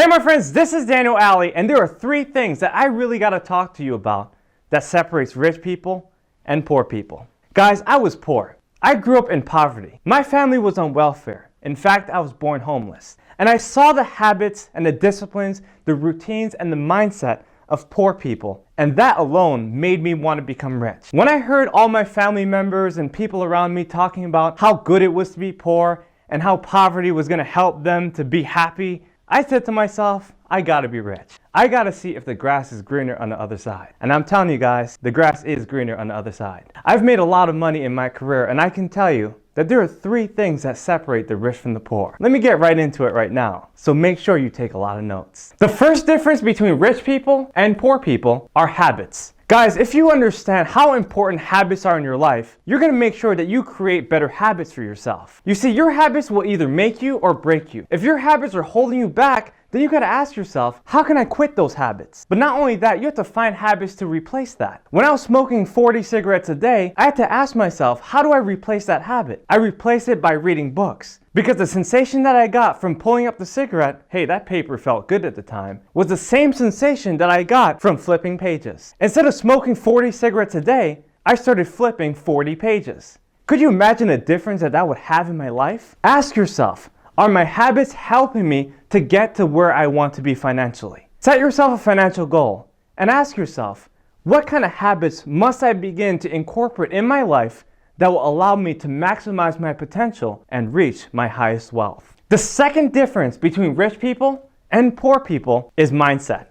Hey my friends, this is Daniel Aldie, and there are three things that I really got to talk to you about that separates rich people and poor people. Guys, I was poor. I grew up in poverty. My family was on welfare. In fact, I was born homeless. And I saw the habits and the disciplines, the routines and the mindset of poor people. And that alone made me want to become rich. When I heard all my family members and people around me talking about how good it was to be poor and how poverty was going to help them to be happy, I said to myself, I gotta be rich. I gotta see if the grass is greener on the other side. And I'm telling you guys, the grass is greener on the other side. I've made a lot of money in my career, and I can tell you that there are three things that separate the rich from the poor. Let me get right into it right now, so make sure you take a lot of notes. The first difference between rich people and poor people are habits. Guys, if you understand how important habits are in your life, you're going to make sure that you create better habits for yourself. You see, your habits will either make you or break you. If your habits are holding you back, then you got to ask yourself, how can I quit those habits? But not only that, you have to find habits to replace that. When I was smoking 40 cigarettes a day, I had to ask myself, how do I replace that habit? I replaced it by reading books. Because the sensation that I got from pulling up the cigarette, hey, that paper felt good at the time, was the same sensation that I got from flipping pages. Instead of smoking 40 cigarettes a day, I started flipping 40 pages. Could you imagine the difference that that would have in my life? Ask yourself, are my habits helping me to get to where I want to be financially? Set yourself a financial goal and ask yourself, what kind of habits must I begin to incorporate in my life that will allow me to maximize my potential and reach my highest wealth? The second difference between rich people and poor people is mindset.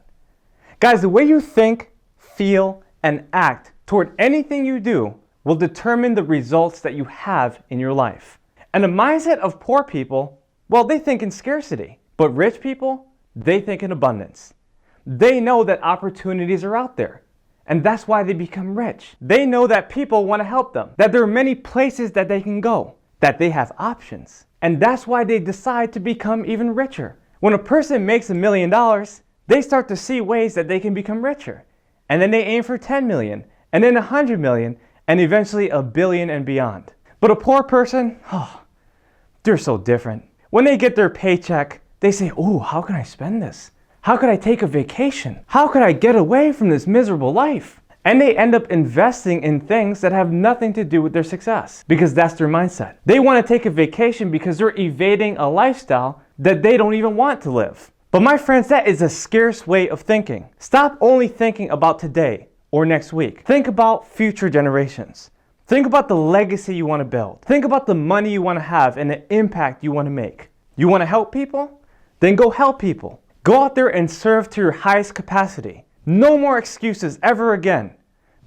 Guys, the way you think, feel, and act toward anything you do will determine the results that you have in your life. And the mindset of poor people, well, they think in scarcity. But rich people, they think in abundance. They know that opportunities are out there. And that's why they become rich. They know that people want to help them, that there are many places that they can go, that they have options. And that's why they decide to become even richer. When a person makes $1 million, they start to see ways that they can become richer. And then they aim for 10 million, and then 100 million, and eventually $1 billion and beyond. But a poor person, they're so different. When they get their paycheck, they say, "Ooh, how can I spend this? How could I take a vacation? How could I get away from this miserable life?" And they end up investing in things that have nothing to do with their success because that's their mindset. They want to take a vacation because they're evading a lifestyle that they don't even want to live. But my friends, that is a scarce way of thinking. Stop only thinking about today or next week. Think about future generations. Think about the legacy you want to build. Think about the money you want to have and the impact you want to make. You want to help people? Then go help people. Go out there and serve to your highest capacity. No more excuses ever again.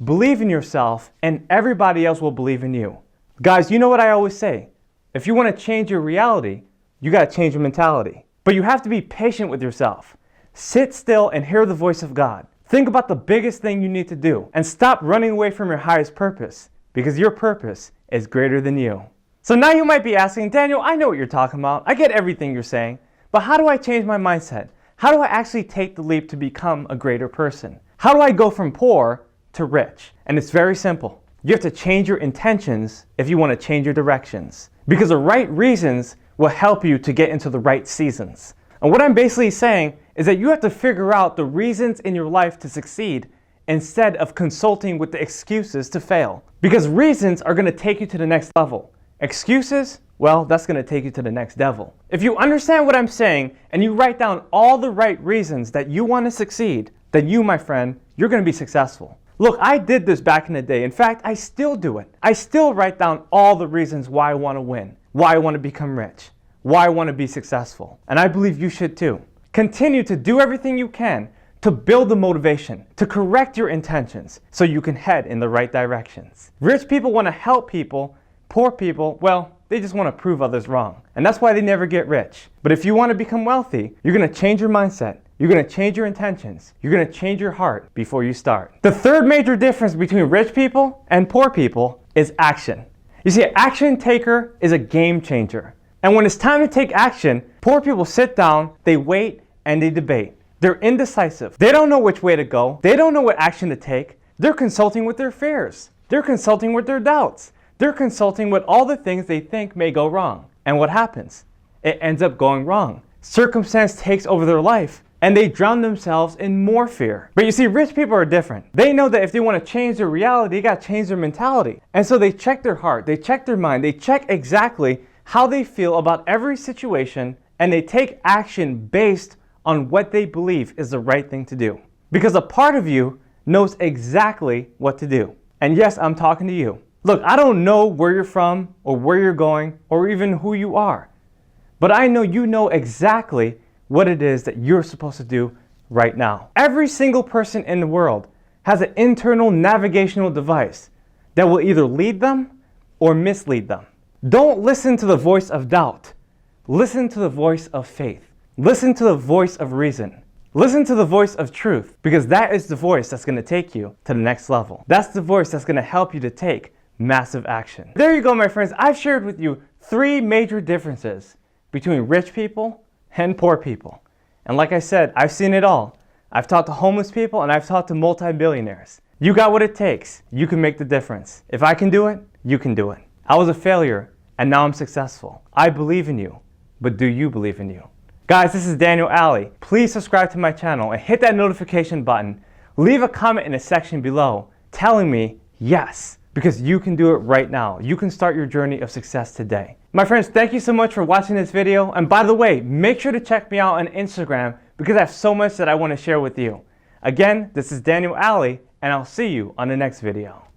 Believe in yourself and everybody else will believe in you. Guys, you know what I always say? If you want to change your reality, you got to change your mentality. But you have to be patient with yourself. Sit still and hear the voice of God. Think about the biggest thing you need to do and stop running away from your highest purpose because your purpose is greater than you. So now you might be asking, Daniel, I know what you're talking about. I get everything you're saying, but how do I change my mindset? How do I actually take the leap to become a greater person? How do I go from poor to rich? And it's very simple. You have to change your intentions if you want to change your directions. Because the right reasons will help you to get into the right seasons. And what I'm basically saying is that you have to figure out the reasons in your life to succeed instead of consulting with the excuses to fail. Because reasons are going to take you to the next level. Excuses? Well, that's going to take you to the next level. If you understand what I'm saying and you write down all the right reasons that you want to succeed, then you, my friend, you're going to be successful. Look, I did this back in the day. In fact, I still do it. I still write down all the reasons why I want to win, why I want to become rich, why I want to be successful. And I believe you should too. Continue to do everything you can to build the motivation, to correct your intentions so you can head in the right directions. Rich people want to help people. Poor people, well, they just want to prove others wrong. And that's why they never get rich. But if you want to become wealthy, you're going to change your mindset. You're going to change your intentions. You're going to change your heart before you start. The third major difference between rich people and poor people is action. You see, an action taker is a game changer. And when it's time to take action, poor people sit down, they wait, and they debate. They're indecisive. They don't know which way to go. They don't know what action to take. They're consulting with their fears. They're consulting with their doubts. They're consulting with all the things they think may go wrong. And what happens? It ends up going wrong circumstance takes over their life and they drown themselves in more fear. But you see, rich people are different. They know that if they want to change their reality, they got to change their mentality. And so they check their heart, they check their mind, they check exactly how they feel about every situation, and they take action based on what they believe is the right thing to do. Because a part of you knows exactly what to do. And yes, I'm talking to you. Look, I don't know where you're from or where you're going or even who you are. But I know you know exactly what it is that you're supposed to do right now. Every single person in the world has an internal navigational device that will either lead them or mislead them. Don't listen to the voice of doubt. Listen to the voice of faith. Listen to the voice of reason. Listen to the voice of truth, because that is the voice that's going to take you to the next level. That's the voice that's going to help you to take massive action. There you go, my friends. I've shared with you 3 major differences between rich people and poor people. And like I said, I've seen it all. I've talked to homeless people and I've talked to multi-billionaires. You got what it takes. You can make the difference. If I can do it, you can do it. I was a failure and now I'm successful. I believe in you, but do you believe in you? Guys, this is Daniel Aldie. Please subscribe to my channel and hit that notification button. Leave a comment in the section below telling me yes, because you can do it right now. You can start your journey of success today. My friends, thank you so much for watching this video. And by the way, make sure to check me out on Instagram because I have so much that I want to share with you. Again, this is Daniel Aldie, and I'll see you on the next video.